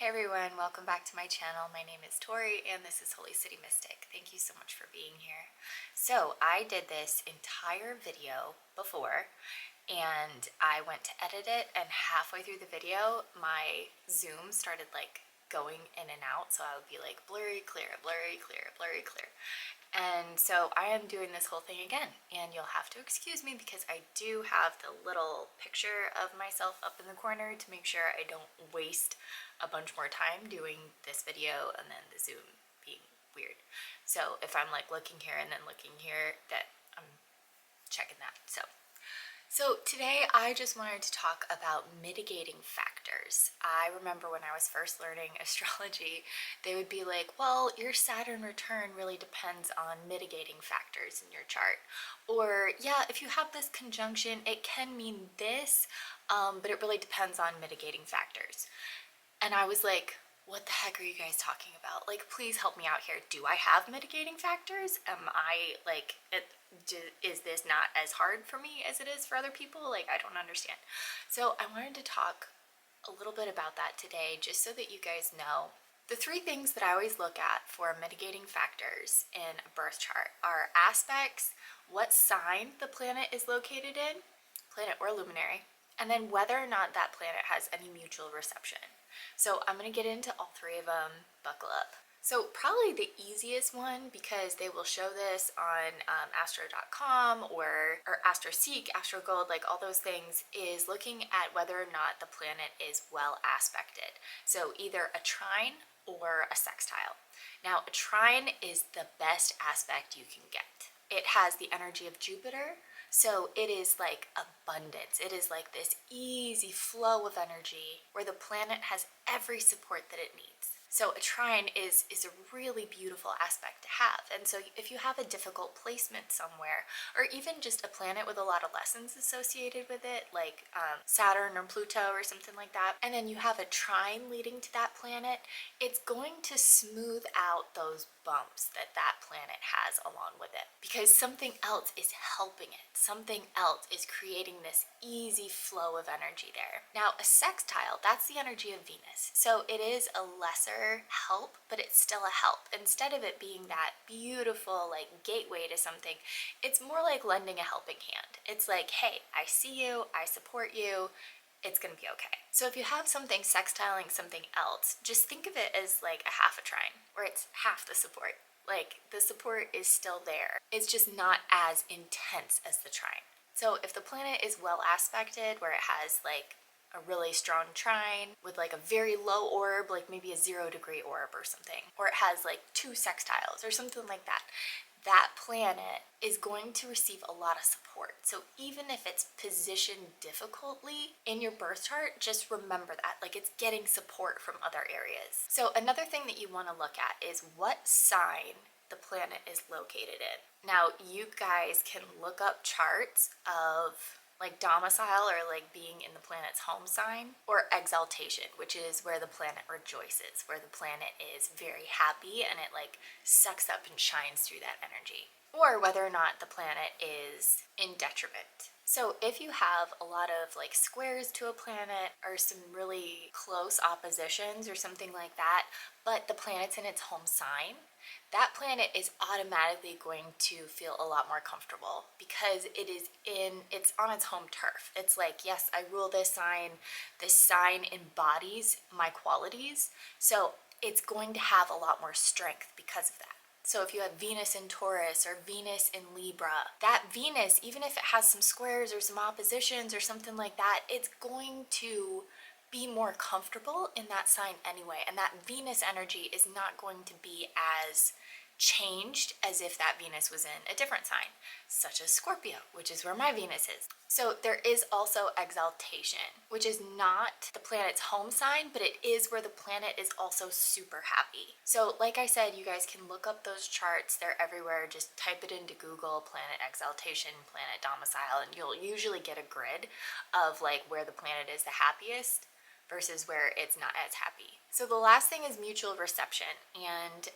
Hey everyone, welcome back to my channel. My name is Tori and this is Holy City Mystic. Thank you so much for being here. So I did this entire video before and I went to edit it, and halfway through the video my Zoom started like going in and out, so I would be like blurry, clear, blurry, clear, blurry, clear. And so I am doing this whole thing again, and you'll have to excuse me because I do have the little picture of myself up in the corner to make sure I don't waste a bunch more time doing this video and then the Zoom being weird. So if I'm like looking here and then looking here, that I'm checking that. So today I just wanted to talk about mitigating factors. I remember when I was first learning astrology, they would be like, well, your Saturn return really depends on mitigating factors in your chart. Or yeah, if you have this conjunction, it can mean this, but it really depends on mitigating factors. And I was like, what the heck are you guys talking about? Like, please help me out here. Do I have mitigating factors? Am I like, is this not as hard for me as it is for other people? Like, I don't understand. So I wanted to talk a little bit about that today, just so that you guys know. The three things that I always look at for mitigating factors in a birth chart are aspects, what sign the planet is located in, planet or luminary, and then whether or not that planet has any mutual reception. So I'm going to get into all three of them. Buckle up. So probably the easiest one, because they will show this on astro.com or AstroSeek, AstroGold, like all those things, is looking at whether or not the planet is well aspected. So either a trine or a sextile. Now, a trine is the best aspect you can get. It has the energy of Jupiter, so it is like abundance. It is like this easy flow of energy where the planet has every support that it needs. So a trine is a really beautiful aspect to have. And so if you have a difficult placement somewhere, or even just a planet with a lot of lessons associated with it, like Saturn or Pluto or something like that, and then you have a trine leading to that planet, it's going to smooth out those bumps that that planet has along with it, because something else is helping it. Something else is creating this easy flow of energy there. Now, a sextile, that's the energy of Venus. So it is a lesser help, but it's still a help. Instead of it being that beautiful like gateway to something, it's more like lending a helping hand. It's like, hey, I see you, I support you, it's gonna be okay. So if you have something sextiling something else, just think of it as like a half a trine, where it's half the support. Like, the support is still there. It's just not as intense as the trine. So if the planet is well aspected, where it has like a really strong trine with like a very low orb, like maybe a 0-degree orb or something, or it has like 2 sextiles or something like that, that planet is going to receive a lot of support. So even if it's positioned difficultly in your birth chart, just remember that, like, it's getting support from other areas. So another thing that you want to look at is what sign the planet is located in. Now, you guys can look up charts of like domicile, or like being in the planet's home sign, or exaltation, which is where the planet rejoices, where the planet is very happy and it like sucks up and shines through that energy, or whether or not the planet is in detriment. So if you have a lot of like squares to a planet, or some really close oppositions or something like that, but the planet's in its home sign, that planet is automatically going to feel a lot more comfortable, because it's on its home turf. It's like, yes, I rule this sign embodies my qualities, so it's going to have a lot more strength because of that. So if you have Venus in Taurus or Venus in Libra, that Venus, even if it has some squares or some oppositions or something like that, it's going to be more comfortable in that sign anyway, and that Venus energy is not going to be as changed as if that Venus was in a different sign, such as Scorpio, which is where my Venus is. So there is also exaltation, which is not the planet's home sign, but it is where the planet is also super happy. So like I said, you guys can look up those charts. They're everywhere. Just type it into Google, planet exaltation, planet domicile, and you'll usually get a grid of like where the planet is the happiest versus where it's not as happy. So the last thing is mutual reception, and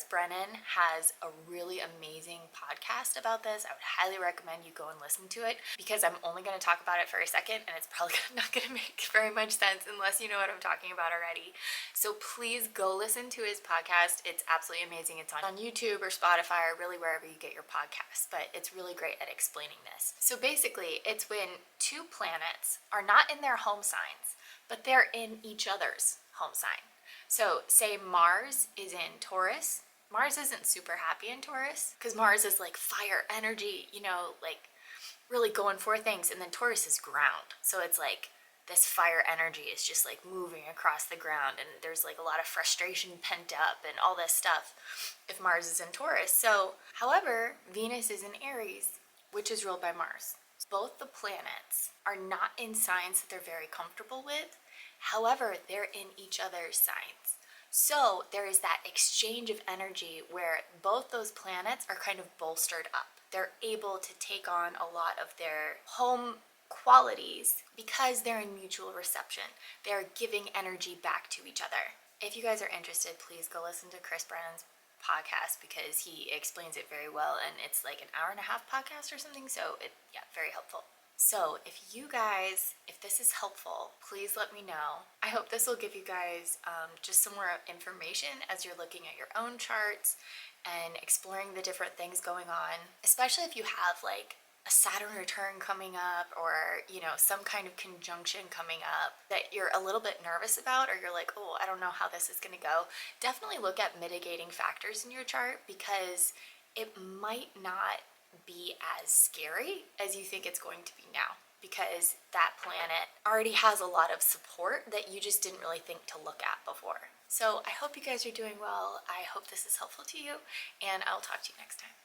Brennon has a really amazing podcast about this. I would highly recommend you go and listen to it, because I'm only going to talk about it for a second, and it's probably not going to make very much sense unless you know what I'm talking about already. So please go listen to his podcast. It's absolutely amazing. It's on YouTube or Spotify or really wherever you get your podcasts, but it's really great at explaining this. So basically, it's when two planets are not in their home signs, but they're in each other's home sign. So say Mars is in Taurus. Mars isn't super happy in Taurus because Mars is like fire energy, you know, like really going for things. And then Taurus is ground. So it's like this fire energy is just like moving across the ground, and there's like a lot of frustration pent up and all this stuff if Mars is in Taurus. So, however, Venus is in Aries, which is ruled by Mars. Both the planets are not in signs that they're very comfortable with. However, they're in each other's signs. So there is that exchange of energy where both those planets are kind of bolstered up. They're able to take on a lot of their home qualities because they're in mutual reception. They're giving energy back to each other. If you guys are interested, please go listen to Brennon's podcast, because he explains it very well, and it's like an hour-and-a-half podcast or something, so very helpful. So if this is helpful, please let me know. I hope this will give you guys just some more information as you're looking at your own charts and exploring the different things going on, especially if you have like a Saturn return coming up, or some kind of conjunction coming up that you're a little bit nervous about, or you're like, oh, I don't know how this is going to go. Definitely look at mitigating factors in your chart, because it might not be as scary as you think it's going to be now, because that planet already has a lot of support that you just didn't really think to look at before. So I hope you guys are doing well. I hope this is helpful to you, and I'll talk to you next time.